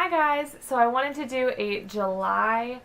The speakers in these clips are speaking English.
Hi guys! So I wanted to do a July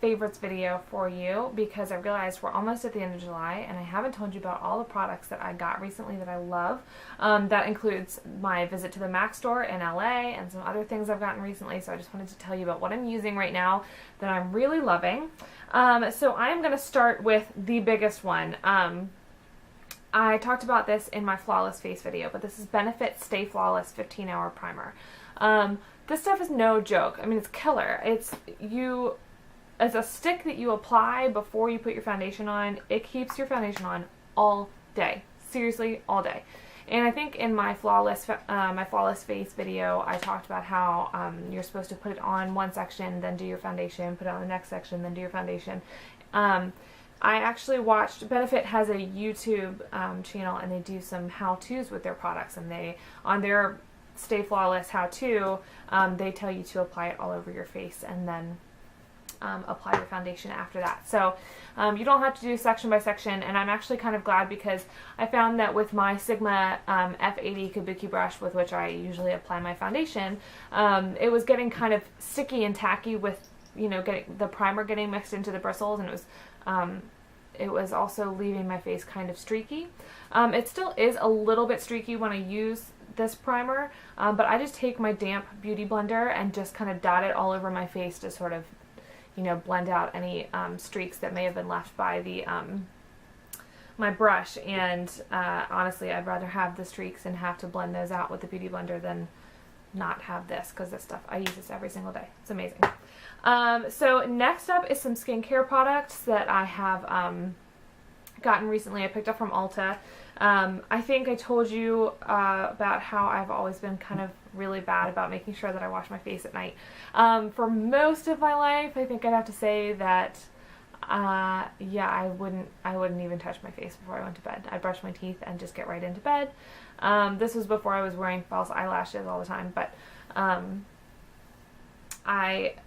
favorites video for you because I realized we're almost at the end of July and I haven't told you about all the products that I got recently that I love. That includes my visit to the MAC store in LA and some other things I've gotten recently, so I just wanted to tell you about what I'm using right now that I'm really loving. So I am going to start with the biggest one. I talked about this in my Flawless Face video, but this is Benefit Stay Flawless 15-Hour Primer. This stuff is no joke. I mean, it's killer. It's a stick that you apply before you put your foundation on. It keeps your foundation on all day. Seriously, all day. And I think in my Flawless Face video, I talked about how you're supposed to put it on one section, then do your foundation, put it on the next section, then do your foundation. I actually watched, Benefit has a YouTube channel and they do some how-tos with their products, and on their Stay Flawless how-to, they tell you to apply it all over your face and then apply your foundation after that. So you don't have to do section by section, and I'm actually kind of glad because I found that with my Sigma F80 Kabuki brush with which I usually apply my foundation, it was getting kind of sticky and tacky with, you know, getting the primer getting mixed into the bristles, and it was also leaving my face kind of streaky. It still is a little bit streaky when I use this primer, but I just take my damp beauty blender and just kind of dot it all over my face to sort of, you know, blend out any streaks that may have been left by the my brush. And honestly, I'd rather have the streaks and have to blend those out with the beauty blender than not have this, because this stuff, I use this every single day. It's amazing. So next up is some skincare products that I have gotten recently. I picked up from Ulta. I think I told you about how I've always been kind of really bad about making sure that I wash my face at night. For most of my life, I think I'd have to say that yeah, I wouldn't even touch my face before I went to bed. I'd brush my teeth and just get right into bed. This was before I was wearing false eyelashes all the time, but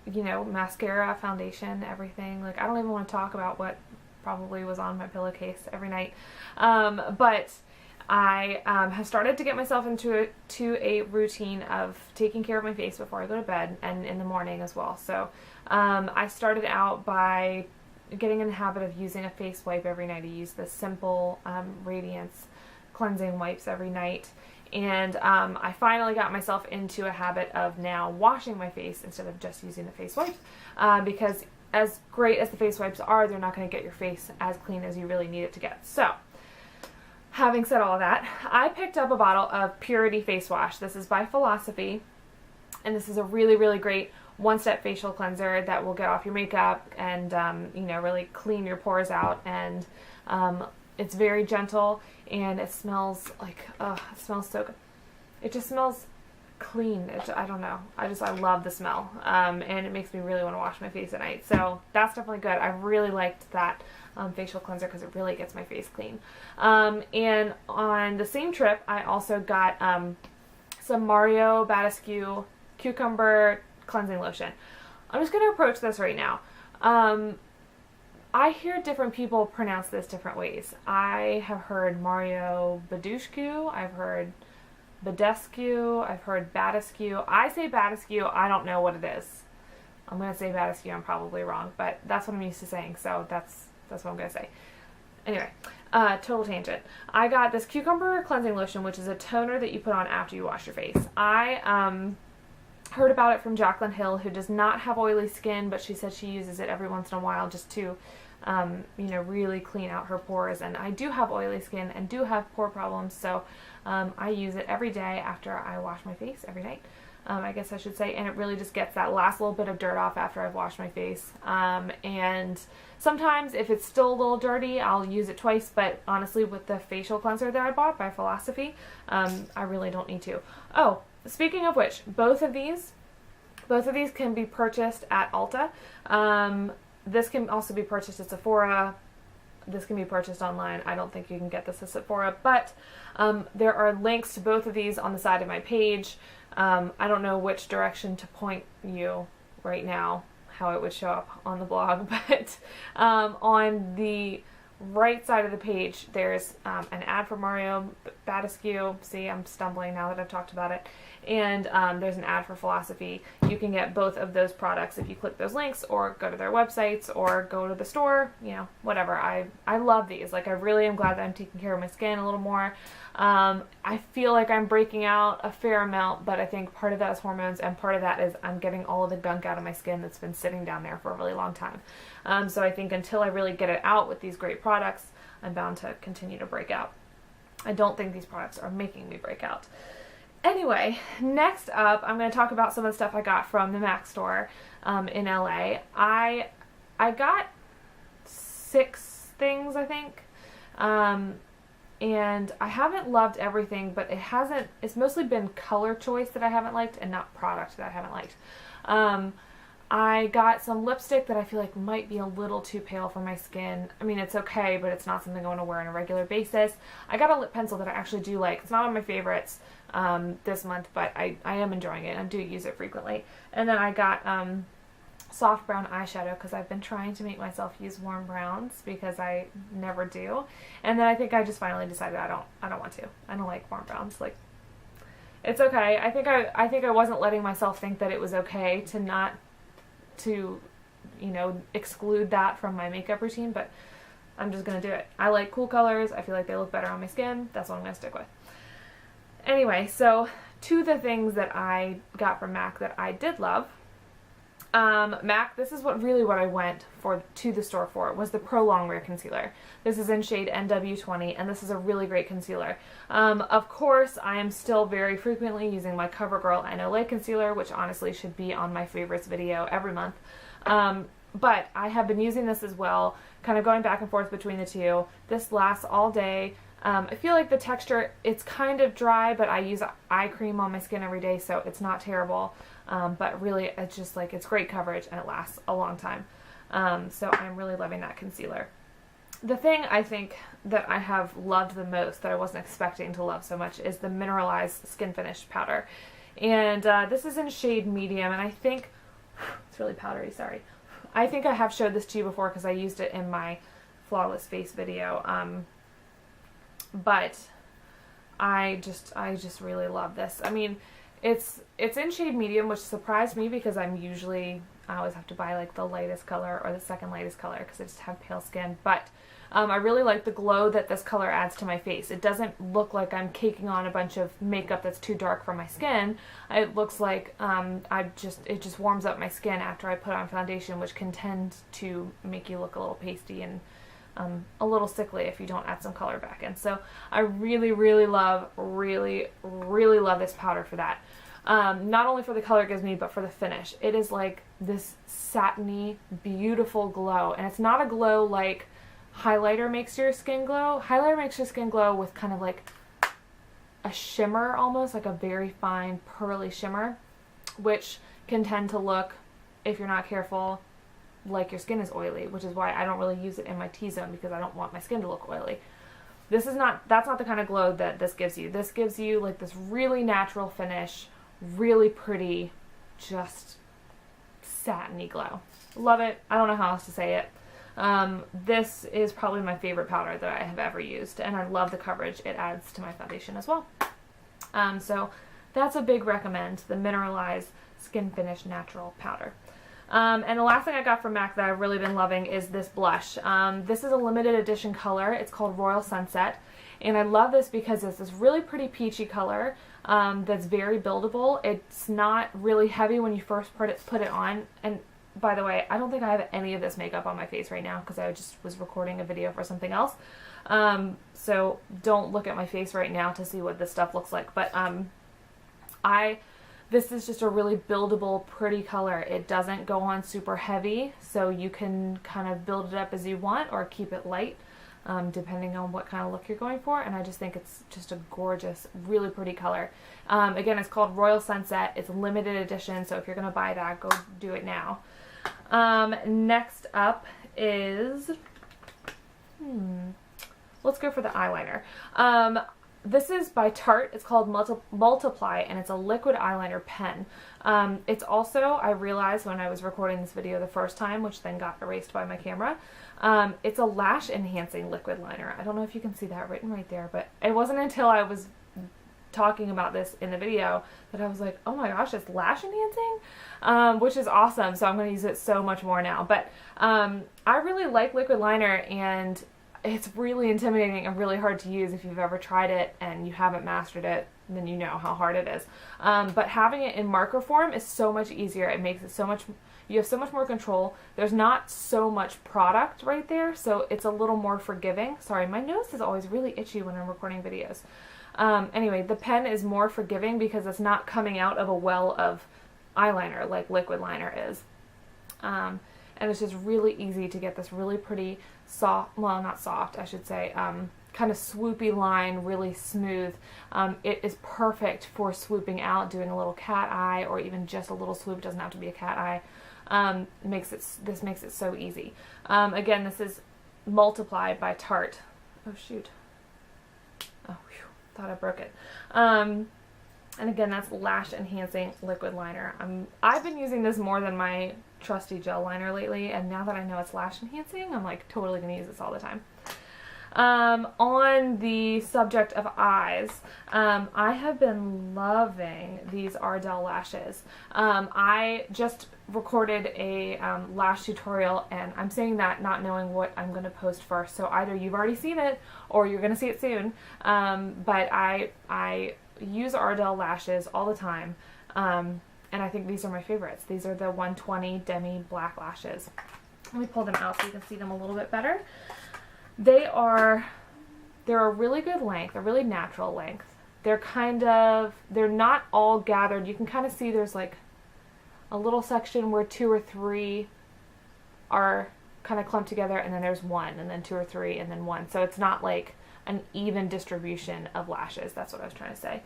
you know, mascara, foundation, everything. Like, I don't even want to talk about what probably was on my pillowcase every night. But I have started to get myself into a routine of taking care of my face before I go to bed and in the morning as well. So I started out by getting in the habit of using a face wipe every night. I use the Simple Radiance cleansing wipes every night. And I finally got myself into a habit of now washing my face instead of just using the face wipes, because as great as the face wipes are, they're not going to get your face as clean as you really need it to get. So, having said all of that, I picked up a bottle of Purity Face Wash. This is by Philosophy, and this is a really, really great one-step facial cleanser that will get off your makeup and, you know, really clean your pores out. And it's very gentle, and it smells like, it smells so good. It just smells clean. I don't know. I love the smell. And it makes me really want to wash my face at night. So that's definitely good. I really liked that facial cleanser because it really gets my face clean. And on the same trip, I also got some Mario Badescu Cucumber Cleansing Lotion. I'm just going to approach this right now. I hear different people pronounce this different ways. I have heard Mario Badescu. I've heard Badescu. I've heard Badescu. I say Badescu. I don't know what it is. I'm going to say Badescu. I'm probably wrong, but that's what I'm used to saying, so that's what I'm going to say. Anyway, total tangent. I got this Cucumber Cleansing Lotion, which is a toner that you put on after you wash your face. I heard about it from Jaclyn Hill, who does not have oily skin, but she said she uses it every once in a while just to, you know, really clean out her pores. And I do have oily skin and do have pore problems, so I use it every day after I wash my face, every night, I guess I should say, and it really just gets that last little bit of dirt off after I've washed my face. And sometimes if it's still a little dirty, I'll use it twice, but honestly, with the facial cleanser that I bought by Philosophy, I really don't need to. Oh, speaking of which, both of these can be purchased at Ulta. This can also be purchased at Sephora. This can be purchased online. I don't think you can get this at Sephora, but there are links to both of these on the side of my page. I don't know which direction to point you right now, how it would show up on the blog, but on the right side of the page, there's an ad for Mario Badescu. See, I'm stumbling now that I've talked about it. And there's an ad for Philosophy. You can get both of those products if you click those links, or go to their websites, or go to the store, you know, whatever. I love these. Like, I really am glad that I'm taking care of my skin a little more. I feel like I'm breaking out a fair amount, but I think part of that is hormones, and part of that is I'm getting all of the gunk out of my skin that's been sitting down there for a really long time. So I think until I really get it out with these great products, I'm bound to continue to break out. I don't think these products are making me break out. Anyway, next up, I'm going to talk about some of the stuff I got from the MAC store in LA. I got 6 things, I think. And I haven't loved everything, but it's mostly been color choice that I haven't liked, and not product that I haven't liked. I got some lipstick that I feel like might be a little too pale for my skin. I mean, it's okay, but it's not something I want to wear on a regular basis. I got a lip pencil that I actually do like. It's not on my favorites this month, but I am enjoying it. I do use it frequently. And then I got soft brown eyeshadow, because I've been trying to make myself use warm browns because I never do. And then I think I just finally decided I don't want to. I don't like warm browns. Like, it's okay. I think I wasn't letting myself think that it was okay to you know, exclude that from my makeup routine, but I'm just gonna do it. I like cool colors. I feel like they look better on my skin. That's what I'm gonna stick with. Anyway, so to the things that I got from MAC that I did love. MAC, this is what I went to the store for, was the Pro Longwear concealer. This is in shade NW20, and this is a really great concealer. Of course, I am still very frequently using my CoverGirl NOLA concealer, which honestly should be on my favorites video every month. But I have been using this as well, kind of going back and forth between the two. This lasts all day. I feel like the texture, it's kind of dry, but I use eye cream on my skin every day, so it's not terrible. But really, it's just like, it's great coverage, and it lasts a long time. So I'm really loving that concealer. The thing I think that I have loved the most, that I wasn't expecting to love so much, is the Mineralize Skinfinish powder. And this is in shade medium, and I think, it's really powdery, sorry. I think I have showed this to you before because I used it in my Flawless Face video. But I just really love this. I mean, it's in shade medium, which surprised me because I always have to buy like the lightest color or the second lightest color because I just have pale skin. But I really like the glow that this color adds to my face. It doesn't look like I'm caking on a bunch of makeup that's too dark for my skin. It looks like it just warms up my skin after I put on foundation, which can tend to make you look a little pasty and a little sickly if you don't add some color back in. So I really, really love this powder for that. Not only for the color it gives me, but for the finish. It is like this satiny, beautiful glow. And it's not a glow like highlighter makes your skin glow. Highlighter makes your skin glow with kind of like a shimmer, almost like a very fine pearly shimmer, which can tend to look, if you're not careful, like your skin is oily, which is why I don't really use it in my T-zone, because I don't want my skin to look oily. That's not the kind of glow that this gives you. This gives you like this really natural finish, really pretty, just satiny glow. Love it. I don't know how else to say it. This is probably my favorite powder that I have ever used, and I love the coverage it adds to my foundation as well. So that's a big recommend, the Mineralize Skinfinish Natural Powder. And the last thing I got from MAC that I've really been loving is this blush. This is a limited edition color. It's called Royal Sunset. And I love this because it's this really pretty peachy color that's very buildable. It's not really heavy when you first put it on. And by the way, I don't think I have any of this makeup on my face right now because I just was recording a video for something else. So don't look at my face right now to see what this stuff looks like. But this is just a really buildable, pretty color. It doesn't go on super heavy, so you can kind of build it up as you want or keep it light, depending on what kind of look you're going for. And I just think it's just a gorgeous, really pretty color. Again, it's called Royal Sunset. It's a limited edition, so if you're going to buy that, go do it now. Next up is... let's go for the eyeliner. This is by Tarte. It's called MultiplEYE, and it's a liquid eyeliner pen. It's also, I realized when I was recording this video the first time, which then got erased by my camera, it's a lash enhancing liquid liner. I don't know if you can see that written right there, but it wasn't until I was talking about this in the video that I was like, oh my gosh, it's lash enhancing, which is awesome. So I'm going to use it so much more now. But I really like liquid liner, and it's really intimidating and really hard to use. If you've ever tried it and you haven't mastered it, then you know how hard it is. But having it in marker form is so much easier. It makes it so much, you have so much more control. There's not so much product right there, so it's a little more forgiving. Sorry, my nose is always really itchy when I'm recording videos. Anyway, the pen is more forgiving because it's not coming out of a well of eyeliner like liquid liner is. And it's just really easy to get this really pretty soft, well, not soft, I should say, kind of swoopy line, really smooth. It is perfect for swooping out, doing a little cat eye, or even just a little swoop. It doesn't have to be a cat eye. This makes it so easy. Again, this is MultiplEYE by Tarte. Oh shoot. Oh, whew, thought I broke it. And again, that's lash enhancing liquid liner. I've been using this more than my trusty gel liner lately, and now that I know it's lash enhancing, I'm like totally gonna use this all the time. On the subject of eyes, I have been loving these Ardell lashes. I just recorded a lash tutorial, and I'm saying that not knowing what I'm going to post first, so either you've already seen it or you're going to see it soon. But I use Ardell lashes all the time, and I think these are my favorites. These are the 120 Demi black lashes. Let me pull them out so you can see them a little bit better. They're a really good length, a really natural length. They're not all gathered. You can kind of see there's like a little section where 2 or 3 are kind of clumped together, and then there's 1, and then 2 or 3, and then 1. So it's not like an even distribution of lashes. That's what I was trying to say.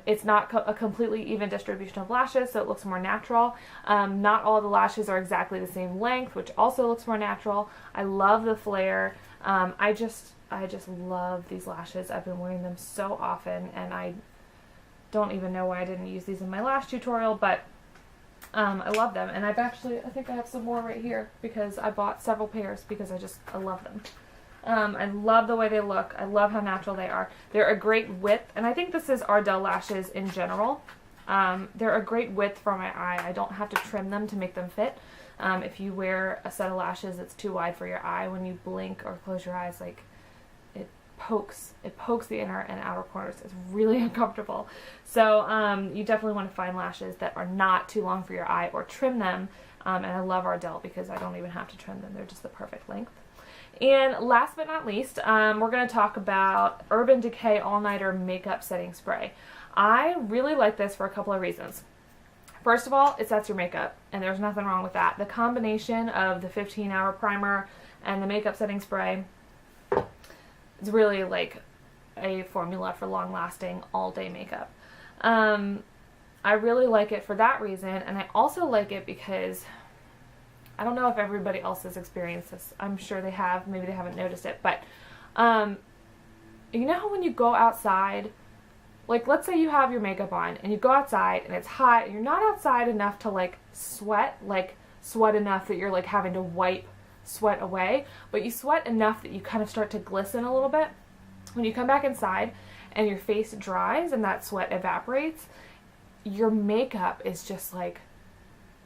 It's not a completely even distribution of lashes, so it looks more natural. Not all the lashes are exactly the same length, which also looks more natural. I love the flare. I just love these lashes. I've been wearing them so often, and I don't even know why I didn't use these in my lash tutorial, but I love them. And I think I have some more right here because I bought several pairs because I love them. I love the way they look. I love how natural they are. They're a great width, and I think this is Ardell lashes in general. They're a great width for my eye. I don't have to trim them to make them fit. If you wear a set of lashes that's too wide for your eye, when you blink or close your eyes, like it pokes the inner and outer corners. It's really uncomfortable. So you definitely want to find lashes that are not too long for your eye, or trim them. And I love Ardell because I don't even have to trim them. They're just the perfect length. And last but not least, we're going to talk about Urban Decay All Nighter Makeup Setting Spray. I really like this for a couple of reasons. First of all, it sets your makeup, and there's nothing wrong with that. The combination of the 15-hour primer and the makeup setting spray is really like a formula for long-lasting, all-day makeup. I really like it for that reason, and I also like it because I don't know if everybody else has experienced this. I'm sure they have. Maybe they haven't noticed it. But you know how when you go outside, like let's say you have your makeup on and you go outside and it's hot and you're not outside enough to like sweat enough that you're like having to wipe sweat away, but you sweat enough that you kind of start to glisten a little bit. When you come back inside and your face dries and that sweat evaporates, your makeup is just like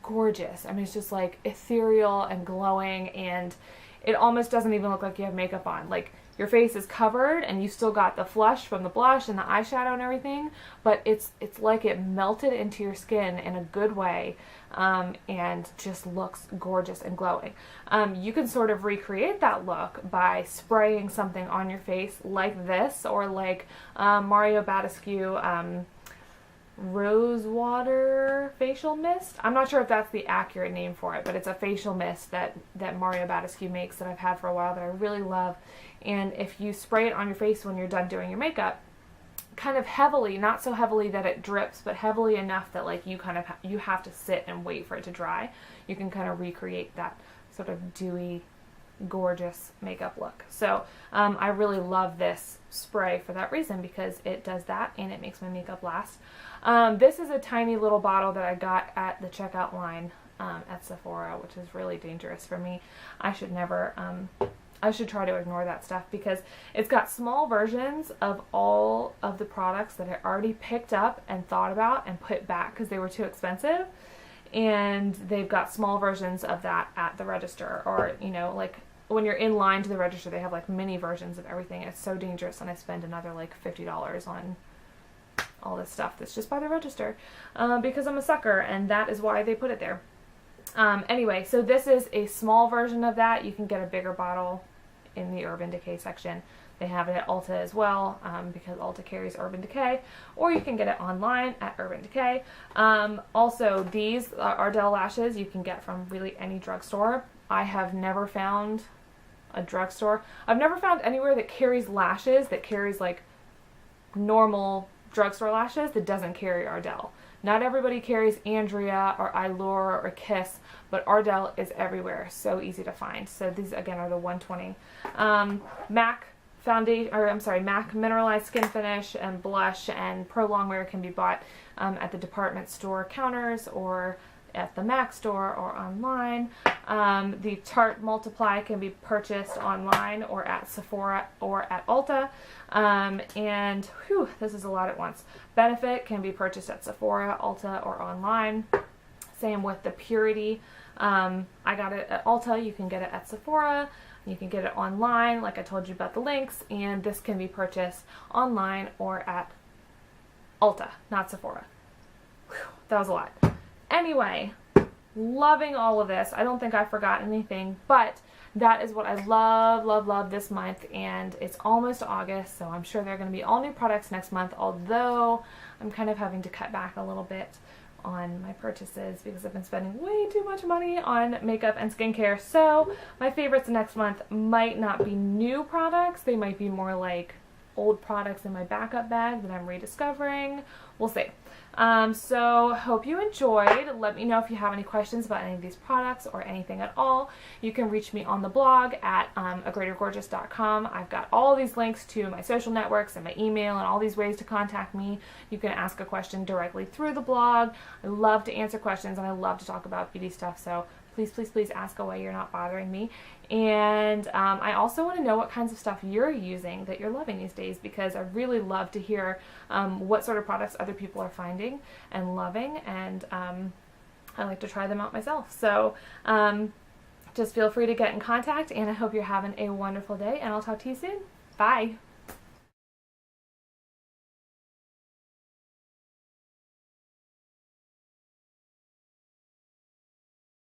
gorgeous. I mean, it's just like ethereal and glowing, and it almost doesn't even look like you have makeup on. Like your face is covered and you still got the flush from the blush and the eyeshadow and everything, but it's like it melted into your skin in a good way, and just looks gorgeous and glowing. You can sort of recreate that look by spraying something on your face like this, or like Mario Badescu rose water facial mist. I'm not sure if that's the accurate name for it, but it's a facial mist that Mario Badescu makes that I've had for a while that I really love. And if you spray it on your face when you're done doing your makeup, kind of heavily, not so heavily that it drips, but heavily enough that like you have to sit and wait for it to dry, you can kind of recreate that sort of dewy gorgeous makeup look. So I really love this spray for that reason, because it does that and it makes my makeup last. This is a tiny little bottle that I got at the checkout line at Sephora, which is really dangerous for me. I should never, I should try to ignore that stuff, because it's got small versions of all of the products that I already picked up and thought about and put back because they were too expensive. And they've got small versions of that at the register, or, you know, like when you're in line to the register, they have like mini versions of everything. It's so dangerous, and I spend another like $50 on all this stuff that's just by the register because I'm a sucker, and that is why they put it there. Anyway, so this is a small version of that. You can get a bigger bottle in the Urban Decay section. They have it at Ulta as well, because Ulta carries Urban Decay, or you can get it online at Urban Decay. Also, these Ardell lashes you can get from really any drugstore. I have never found a drugstore. I've never found anywhere that carries lashes, that carries like normal drugstore lashes, that doesn't carry Ardell. Not everybody carries Andrea or Eyeliner or Kiss, but Ardell is everywhere. So easy to find. So these again are the 120. MAC foundation, or I'm sorry, MAC Mineralize Skinfinish and blush and Pro Longwear can be bought at the department store counters, or at the MAC store, or online. The Tarte MultiplEYE can be purchased online or at Sephora or at Ulta. And whew, this is a lot at once. Benefit can be purchased at Sephora, Ulta, or online. Same with the Purity. I got it at Ulta. You can get it at Sephora. You can get it online, like I told you about the links, and this can be purchased online or at Ulta, not Sephora. Whew, that was a lot. Anyway, loving all of this. I don't think I forgot anything, but that is what I love, love, love this month, and it's almost August, so I'm sure there are going to be all new products next month, although I'm kind of having to cut back a little bit on my purchases because I've been spending way too much money on makeup and skincare. So my favorites next month might not be new products. They might be more like old products in my backup bag that I'm rediscovering. We'll see. So hope you enjoyed. Let me know if you have any questions about any of these products or anything at all. You can reach me on the blog at agreatergorgeous.com. I've got all these links to my social networks and my email and all these ways to contact me. You can ask a question directly through the blog. I love to answer questions and I love to talk about beauty stuff, so please, please, please ask away. You're not bothering me. And I also want to know what kinds of stuff you're using that you're loving these days, because I really love to hear what sort of products other people are finding and loving, and I like to try them out myself. So just feel free to get in contact, and I hope you're having a wonderful day, and I'll talk to you soon. Bye!